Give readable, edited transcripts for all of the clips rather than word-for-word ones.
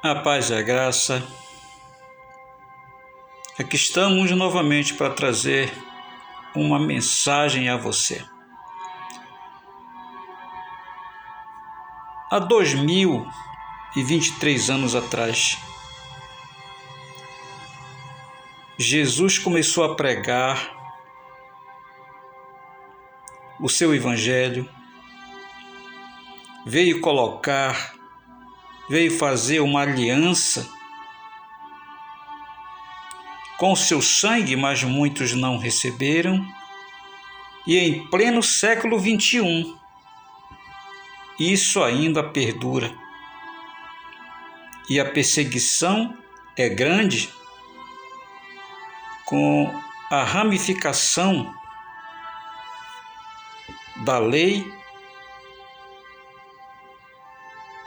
A paz e a graça. Aqui estamos novamente para trazer uma mensagem a você. Há 2023 anos atrás, Jesus começou a pregar o seu evangelho, veio fazer uma aliança com o seu sangue, mas muitos não receberam. E em pleno século XXI, isso ainda perdura. E a perseguição é grande, com a ramificação da lei,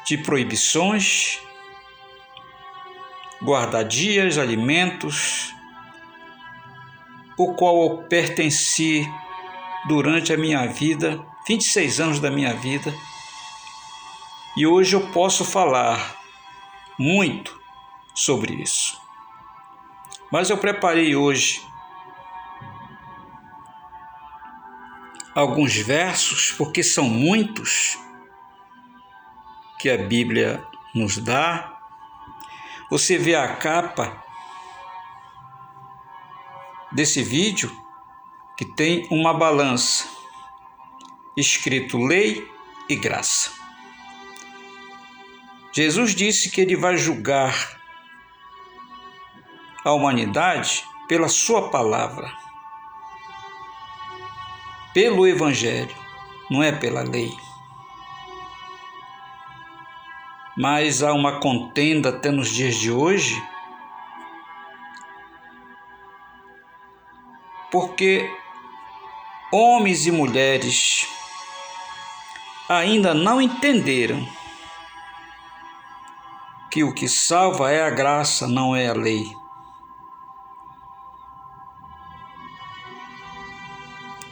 de proibições, guardar dias, alimentos, o qual eu pertenci durante a minha vida, 26 anos da minha vida, e hoje eu posso falar muito sobre isso. Mas eu preparei hoje alguns versos, porque são muitos que a Bíblia nos dá. Você vê a capa desse vídeo que tem uma balança escrito lei e graça. Jesus disse que ele vai julgar a humanidade pela sua palavra, pelo evangelho, não é pela lei. Mas há uma contenda até nos dias de hoje, porque homens e mulheres ainda não entenderam que o que salva é a graça, não é a lei.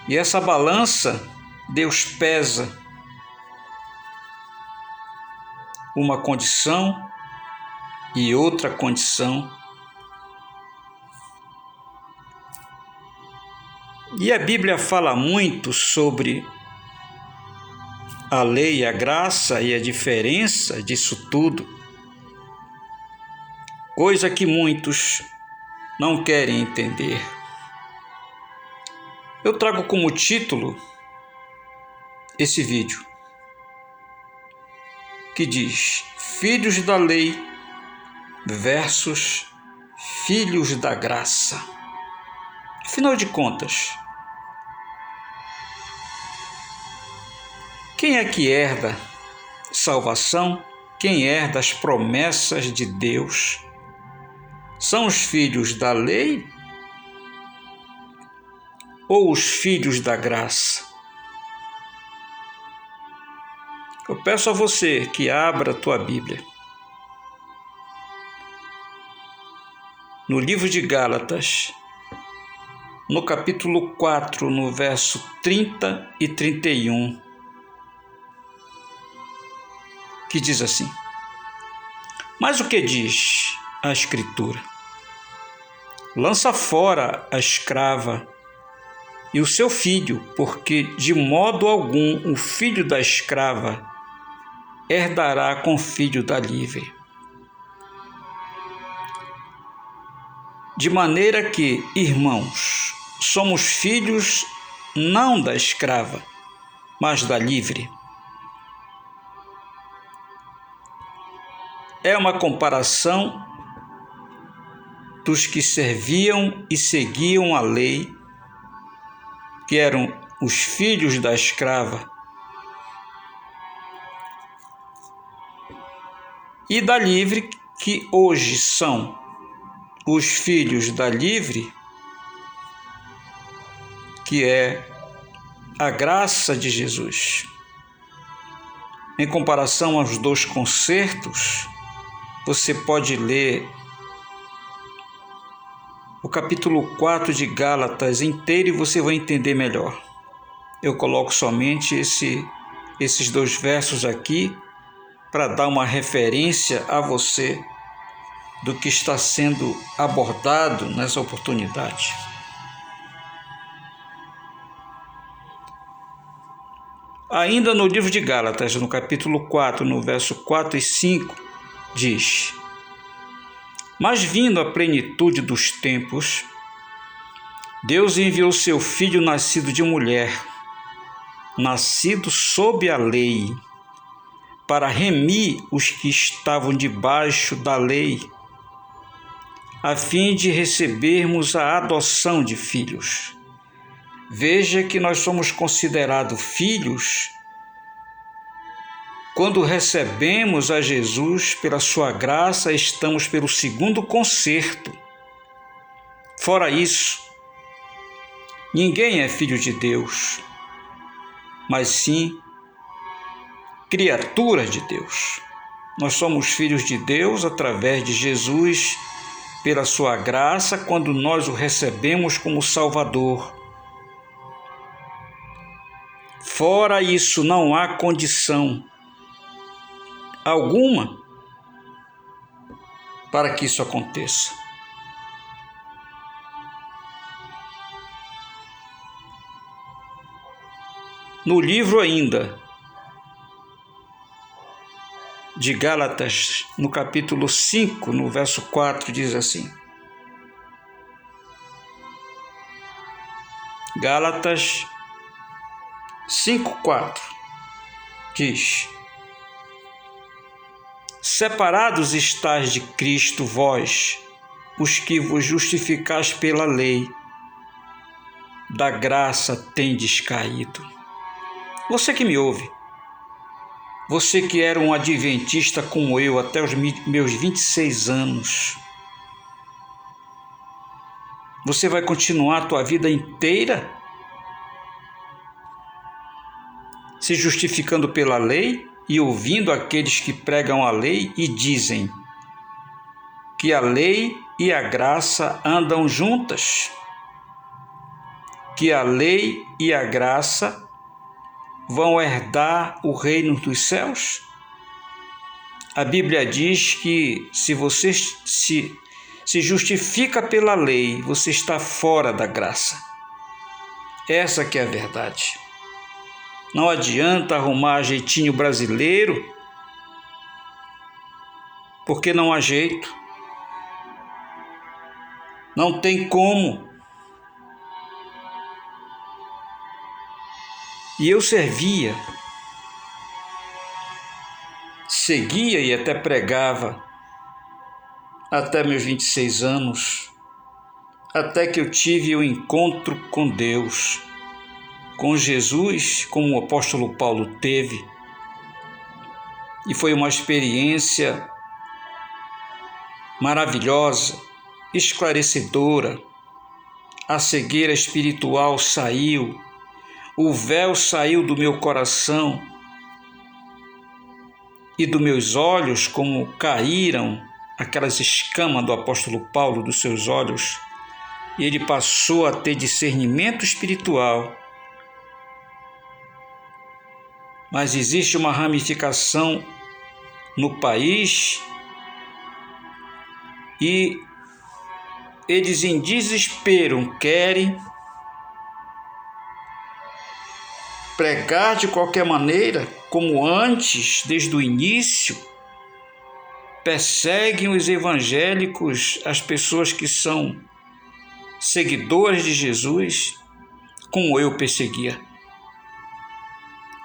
E essa balança, Deus pesa uma condição e outra condição. E a Bíblia fala muito sobre a lei e a graça e a diferença disso tudo, coisa que muitos não querem entender. Eu trago como título esse vídeo, que diz: Filhos da lei versus filhos da graça. Afinal de contas, quem é que herda salvação? Quem herda as promessas de Deus? São os filhos da lei ou os filhos da graça? Eu peço a você que abra a tua Bíblia no livro de Gálatas, no capítulo 4, no verso 30 e 31, que diz assim: Mas o que diz a Escritura? Lança fora a escrava e o seu filho, porque de modo algum o filho da escrava herdará com o filho da livre. De maneira que, irmãos, somos filhos não da escrava, mas da livre. É uma comparação dos que serviam e seguiam a lei, que eram os filhos da escrava, e da livre, que hoje são os filhos da livre, que é a graça de Jesus. Em comparação aos dois concertos, você pode ler o capítulo 4 de Gálatas inteiro e você vai entender melhor. Eu coloco somente esses dois versos aqui para dar uma referência a você do que está sendo abordado nessa oportunidade. Ainda no livro de Gálatas, no capítulo 4, no verso 4 e 5, diz: Mas vindo a plenitude dos tempos, Deus enviou seu Filho nascido de mulher, nascido sob a lei, para remir os que estavam debaixo da lei, a fim de recebermos a adoção de filhos. Veja que nós somos considerados filhos quando recebemos a Jesus pela sua graça, estamos pelo segundo concerto. Fora isso, ninguém é filho de Deus, mas sim criaturas de Deus. Nós somos filhos de Deus através de Jesus, pela sua graça, quando nós o recebemos como Salvador. Fora isso, não há condição alguma para que isso aconteça. No livro ainda de Gálatas, no capítulo 5, no verso 4, diz assim: Gálatas 5:4 diz: Separados estáis de Cristo vós, os que vos justificais pela lei, da graça tendes caído. Você que me ouve, você que era um adventista como eu até os meus 26 anos, você vai continuar a tua vida inteira se justificando pela lei e ouvindo aqueles que pregam a lei e dizem que a lei e a graça andam juntas, que a lei e a graça vão herdar o reino dos céus? A Bíblia diz que se você se justifica pela lei, você está fora da graça. Essa que é a verdade. Não adianta arrumar jeitinho brasileiro, porque não há jeito. Não tem como. E eu seguia e até pregava até meus 26 anos, até que eu tive o encontro com Deus, com Jesus, como o apóstolo Paulo teve. E foi uma experiência maravilhosa, esclarecedora. A cegueira espiritual saiu, o véu saiu do meu coração e dos meus olhos, como caíram aquelas escamas do apóstolo Paulo dos seus olhos, e ele passou a ter discernimento espiritual. Mas existe uma ramificação no país e eles em desespero querem pregar de qualquer maneira, como antes, desde o início, perseguem os evangélicos, as pessoas que são seguidoras de Jesus, como eu perseguia.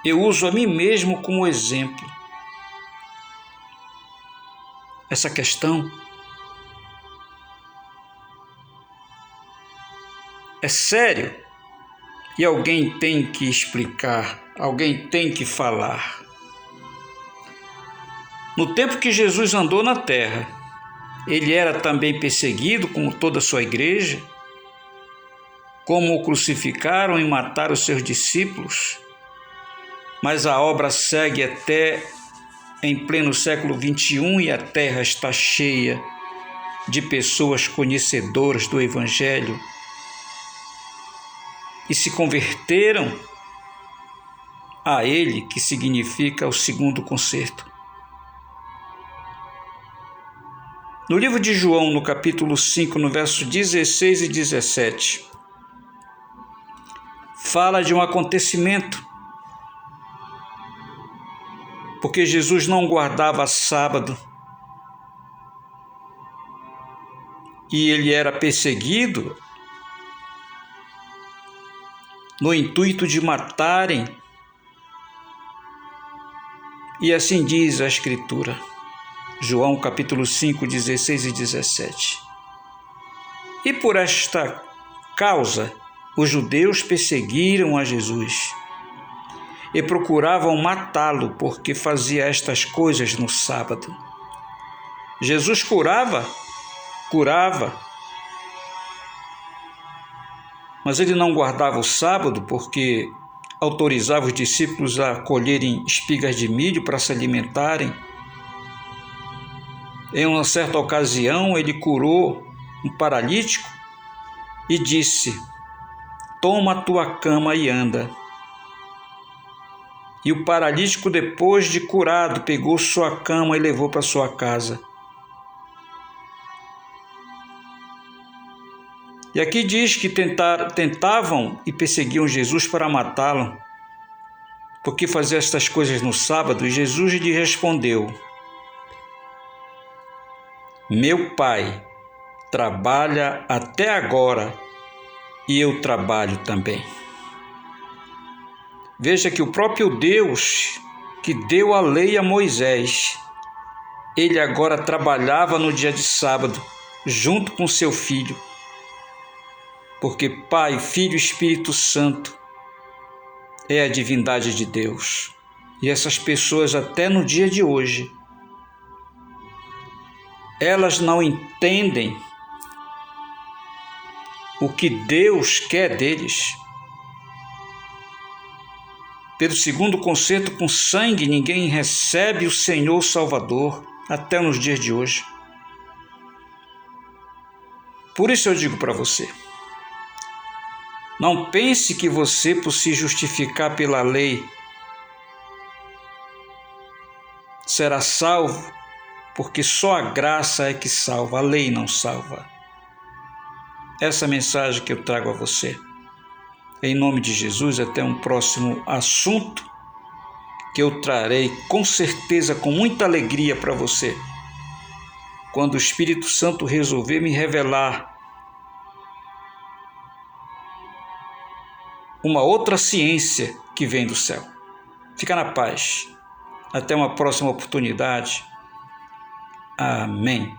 Eu uso a mim mesmo como exemplo. Essa questão é sério e alguém tem que explicar, alguém tem que falar. No tempo que Jesus andou na terra, ele era também perseguido, como toda a sua igreja, como o crucificaram e mataram os seus discípulos, mas a obra segue até em pleno século XXI e a terra está cheia de pessoas conhecedoras do Evangelho e se converteram a ele, que significa o segundo concerto. No livro de João, no capítulo 5, no verso 16 e 17, fala de um acontecimento, porque Jesus não guardava sábado e ele era perseguido no intuito de matarem, e assim diz a Escritura, João capítulo 5, 16 e 17. E por esta causa, os judeus perseguiram a Jesus e procuravam matá-lo, porque fazia estas coisas no sábado. Jesus curava, mas ele não guardava o sábado, porque autorizava os discípulos a colherem espigas de milho para se alimentarem. Em uma certa ocasião, ele curou um paralítico e disse: toma a tua cama e anda. E o paralítico, depois de curado, pegou sua cama e levou para sua casa. E aqui diz que tentavam e perseguiam Jesus para matá-lo, porque fazia estas coisas no sábado, e Jesus lhe respondeu: meu Pai trabalha até agora e eu trabalho também. Veja que o próprio Deus que deu a lei a Moisés, ele agora trabalhava no dia de sábado, junto com seu Filho, porque Pai, Filho e Espírito Santo é a divindade de Deus. E essas pessoas, até no dia de hoje, elas não entendem o que Deus quer deles. Pelo segundo concerto com sangue, ninguém recebe o Senhor Salvador até nos dias de hoje. Por isso eu digo para você, não pense que você, por se justificar pela lei, será salvo, porque só a graça é que salva, a lei não salva. Essa é a mensagem que eu trago a você. Em nome de Jesus, até um próximo assunto que eu trarei com certeza, com muita alegria para você, quando o Espírito Santo resolver me revelar uma outra ciência que vem do céu. Fica na paz. Até uma próxima oportunidade. Amém.